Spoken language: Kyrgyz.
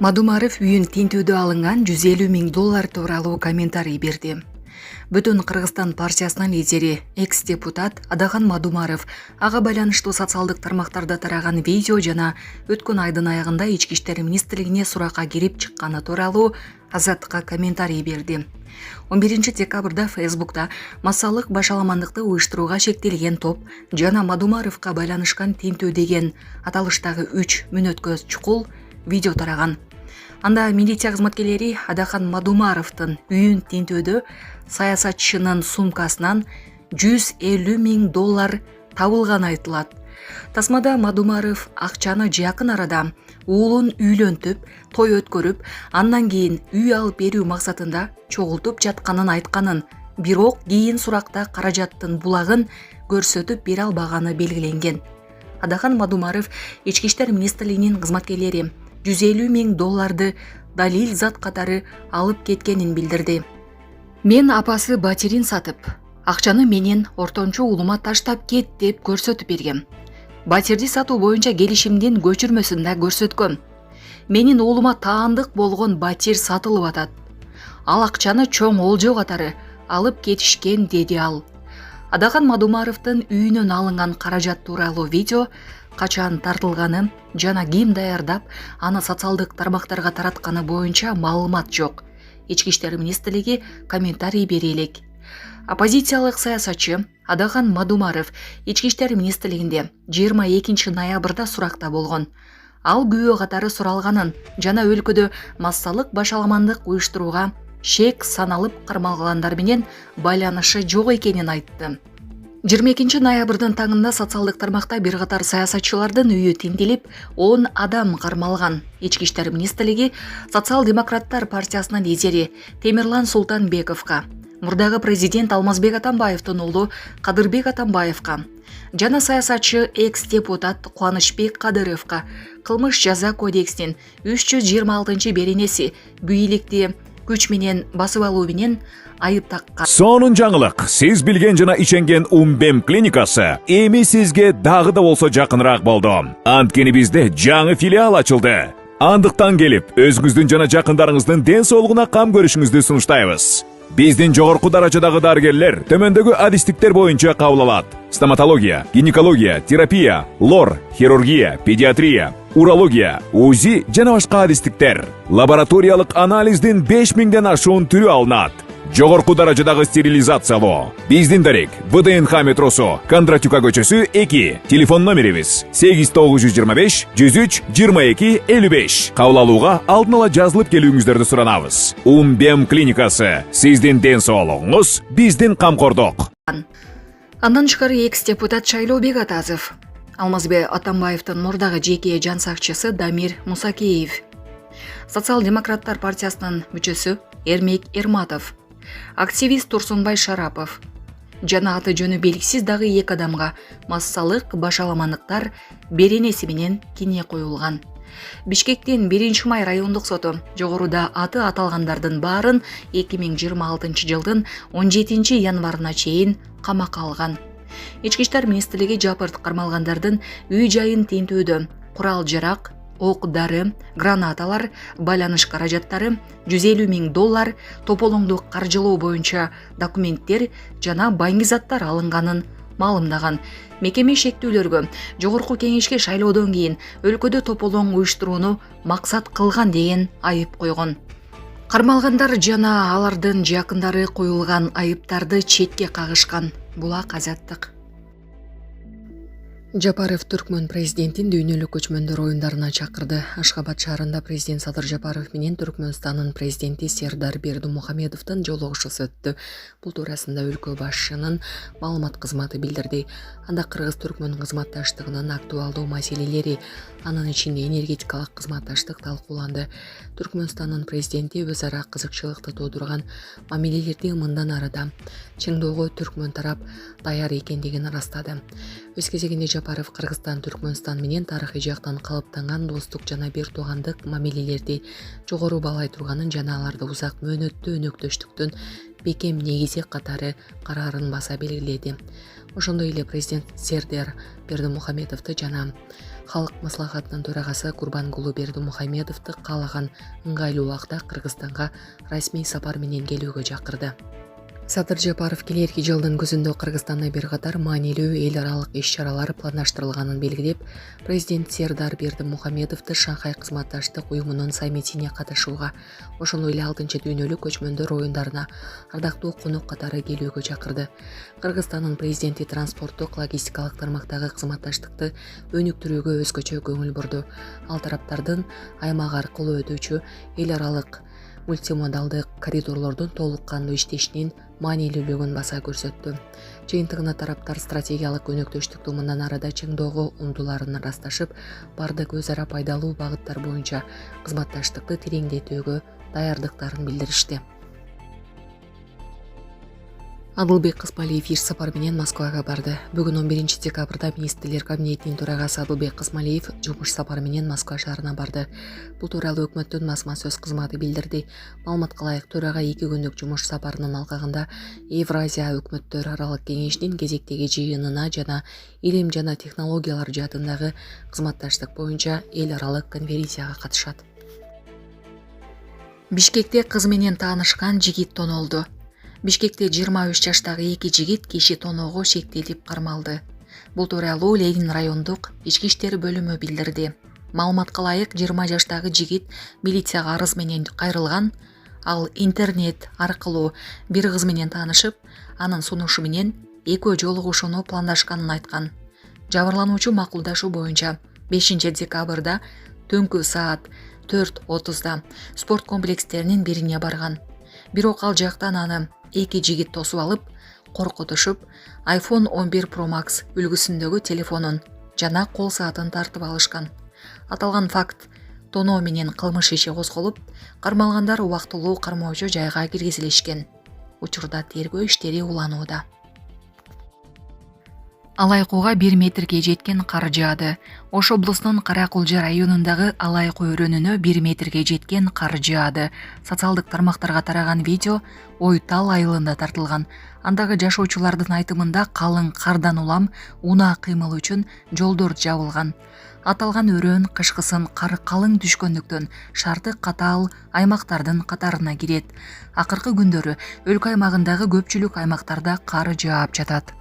Мадумаров үйін тинтүүдө алынган $150,000 тууралуу комментарий берди. Бүтүн Кыргызстан партиясынын лидери, экс-депутат Адахан Мадумаров ага байланыштуу социалдык тармактарда тараган видео жана өткөн айдын аягында Ички иштер министрлигине суракка кирип чыкканы тууралуу Азаттыкка комментарий берди. 11 декабрда Фейсбукта массалык башаламандыкты уюштурууга шектелген топ жана Мадумаровго байланышкан тинтүү деген аталыштагы 3 мүнөткө чукул видео тараган. Анда милиция кызматкерлери Адахан Мадумаровдун үйүн тинтүүдө саясатчынын сумкасынан $150,000 табылганы айтылат. Тасмада Мадумаров акчаны жакын арада уулун үйлөнтүп, той өткөрүп, андан кийин үй алып берүү максатында чогултуп жатканын айтканын, бирок кийин суракта каражаттын булагын көрсөтүп бере албаганы белгиленген. Адахан Мадумаров Ички иштер министрлигинин кызматкерлери $150,000 далил зат катары алып кеткенин билдирди. Мен апасы батирин сатып, акчаны менен ортончо уулума таштап кет деп көрсөтүп бергем. Батирди сатуу боюнча келишимдин көчүрмөсүн да көрсөткөм. Менин уулума таандык болгон батир сатылып атат. Ал акчаны чоң олжо катары алып кетишкен, деди ал. Адахан Мадумаровдун үйүнөн алынган каражат тууралуу видео качан тартылганы жана ким даярдап аны социалдык тармактарга таратканы боюнча маалымат жок. Ички иштер министрлиги комментарий бере элек. Оппозициялык саясатчы Адахан Мадумаров Ички иштер министрлигинде 22 ноябрда суракта болгон. Ал күбө катары суралганын жана өлкөдө массалык башаламандык уюштурууга шек саналып кармалгандар менен байланышы жок экенин айтты. 22 ноябрдын таңында социалдык тармакта бир катар саясатчылардын үйү тинтилип, 10 адам кармалган. Ички иштер министрлиги Социал-демократтар партиясынын лидери Темирлан Султанбековго, мурдагы президент Алмазбек Атамбаевдин уулу Кадырбек Атамбаевго жана саясатчы экс-депутат Кубанычбек Кадыровго кылмыш жаза кодексинин 326 беренеси бийликти күч менен басып алуу менен айып таккан. Сонун жаңылык. Сиз билген жана иченген Умбем клиникасы эми сизге дагы да болсо жакыныраак болду. Анткени бизде жаңы филиал ачылды. Андыктан келип, өзүңүздүн жана жакындарыңыздын ден соолугуна кам көрүшүңүздү сунуштайбыз. Биздин жогорку даражадагы дарыгерлер төмөндөгү адистиктер боюнча кабыл алат. Стоматология, гинекология, терапия, лор, хирургия, педиатрия, урология, УЗИ жана башка адистиктер. Лабораториялык анализдин 5000ден ашуун түрү алынат. Жогорку даражадагы стерилизациялоо. Биздин дарек ВДНХ метросу, Кондратюка көчөсү 2. Телефон номерибиз 8925 103 22 55. Кабыл алууга алдын ала жазылып келүүңүздөрдү суранабыз. Умбем клиникасы. Сиздин ден соолугуңуз, биздин камкордук. Андан тышкары экс-депутат Шайлообек Атазов, Алмазбек Атамбаевдин мурдагы жеке жан сакчысы Дамир Мусакеев, Социал-демократтар партиясынын мүчөсү Эрмек Эрматов, активист Турсунбай Шарапов жана аты жөнү белгисиз дагы 2 адамга массалык башаламандыктар беренеси менен кине коюлган. Бишкектин 1-май райондук соту жогоруда аты аталгандардын баарын 2026 жылдын 17 январына чейин камакка алган. Ички иштер министрлиги жапырт кармалгандардын үй жайын тинтүүдө курал-жарак, ок-дары, гранаталар, байланыш каражаттары, $150,000 тополоңду каржылоо боюнча документтер жана байыңгы заттар алынганын маалымдаган. Мекеме шектүүлөргө жогорку кеңешке шайлоодон кийин өлкөдө тополоң уюштурууну максат кылган деген айып койгон. Кармалгандар жана алардын жакындары коюлган айыптарды четке кагышкан. Булак Азаттык. Жапаров Түркмөн президентин дүйнөлүк көчмөндөр оюндарына чакырды. Ашхабад шаарында президент Садыр Жапаров менен Түркмөнстандын президенти Сердар Бердимухамедовдун жолугушуусу өттү. Бул туурасында өлкө башчынын маалымат кызматы билдирди. Анда Кыргыз-Түркмөн кызматташтыгынын актуалдуу маселелери, анын ичинде энергетикалык кызматташтык талкууланды. Түркмөнстандын президенти өз ара кызыкчылыкты туудурган мамилелерди мындан арада чыңдоого Түркмөн тарап даяр экендигин ырастады. Өз кезегинде Жапаров Кыргызстан Түркмөнстан менен тарыхый жактан калыптанган достук жана бир туугандык мамилелерди жогору баалай турганын жана аларды узак мөөнөттүү өнөктөштүктүн бекем негизи катары карарын баса белгиледи. Ошондой эле президент Сердар Бердимухамедовду жана Халык маслахатынын төрагасы Курбангулу Бердимухамедовду каалаган ыңгайлуу убакта Кыргызстанга расмий сапар менен келүүгө чакырды. Садыр Жапаров келерки жылдын күзүндө Кыргызстанда бир катар маанилүү эл аралык иш-чаралар пландаштырылганын белгилеп, президент Сердар Бердимухамедовду Шанхай кызматташтык уюмунун саммитине катышууга, ошондой эле 6-дүйнөлүк көчмөндөр оюндарына ардактуу конок катары келүүгө чакырды. Кыргызстандын президенти транспорттук, логистикалык тармактагы кызматташтыкты өнүктүрүүгө өзгөчө көңүл бурду. Ал тараптардын аймак аркылуу өтүүчү эл аралык мультимодалдык коридорлордун толук кандуу иштешинин маанилүүлүгүн баса көрсөттү. Жыйынтыгында тараптар стратегиялык өнөктөштүктү мындан арада чыңдоого умтулаарын ырасташып, бардык өз ара пайдалуу багыттар боюнча кызматташтыкты тереңдетүүгө даярдыктарын билдиришти. Адылбек Кысмалиев иш сапар менен Москвага барды. Бүгүн 11 декабрда министрлер кабинетинин төрагасы Адылбек Кысмалиев жумуш сапары менен Москва шаарына барды. Бул тууралуу өкмөттүн басма сөз кызматы билдирди. Маалыматка ылайык, төрага 2 күндүк жумуш сапарынын алкагында Евразия өкмөттөр аралык кеңешинин кезектеги жыйынына жана илим жана технологиялар жаатындагы кызматташтык боюнча эл аралык конференцияга катышат. Бишкекте кыз менен таанышкан жигит тоноолду. Бишкекте 23 жаштагы 2 жигит киши тоноого шектелип кармалды. Бул тууралуу Ленин райондук ички иштер бөлүмү билдирди. Маалыматка ылайык, 20 жаштагы жигит милицияга арыз менен кайрылган. Ал интернет аркылуу бир кыз менен таанышып, анын сунушу менен экөө жолугушууну пландашканын айткан. Жабырлануучу макулдашуу боюнча 5 декабрда түнкү саат 4:30 спорт комплекстеринин бирине барган. Бирок ал жактан аны 2 жигит тосуп алып, коркутушуп, iPhone 11 Pro Max үлгүсүндөгү телефонун жана кол саатын тартып алышкан. Аталган факт тоноо менен кылмыш иши козголуп, кармалгандар убактылуу кармоочу жайга киргизилишкен. Учурда тергөө иштери уланууда. Алайкууга 1 метрге жеткен кар жаады. Ош облусунун Кара-Кулжа районундагы Алайкуу өрөөнүнө 1 метрге жеткен кар жаады. Социалдык тармактарга тараган видео Ойтал айылында тартылган. Андагы жашоочулардын айтымында калың кардан улам унаа кыймыл үчүн жолдор жабылган. Аталган өрөөн кышкысын кар калың түшкөндүктөн шарты катаал аймактардын катарына кирет. Акыркы күндөрү өлкө аймагындагы көпчүлүк аймактарда кар жаап жатат.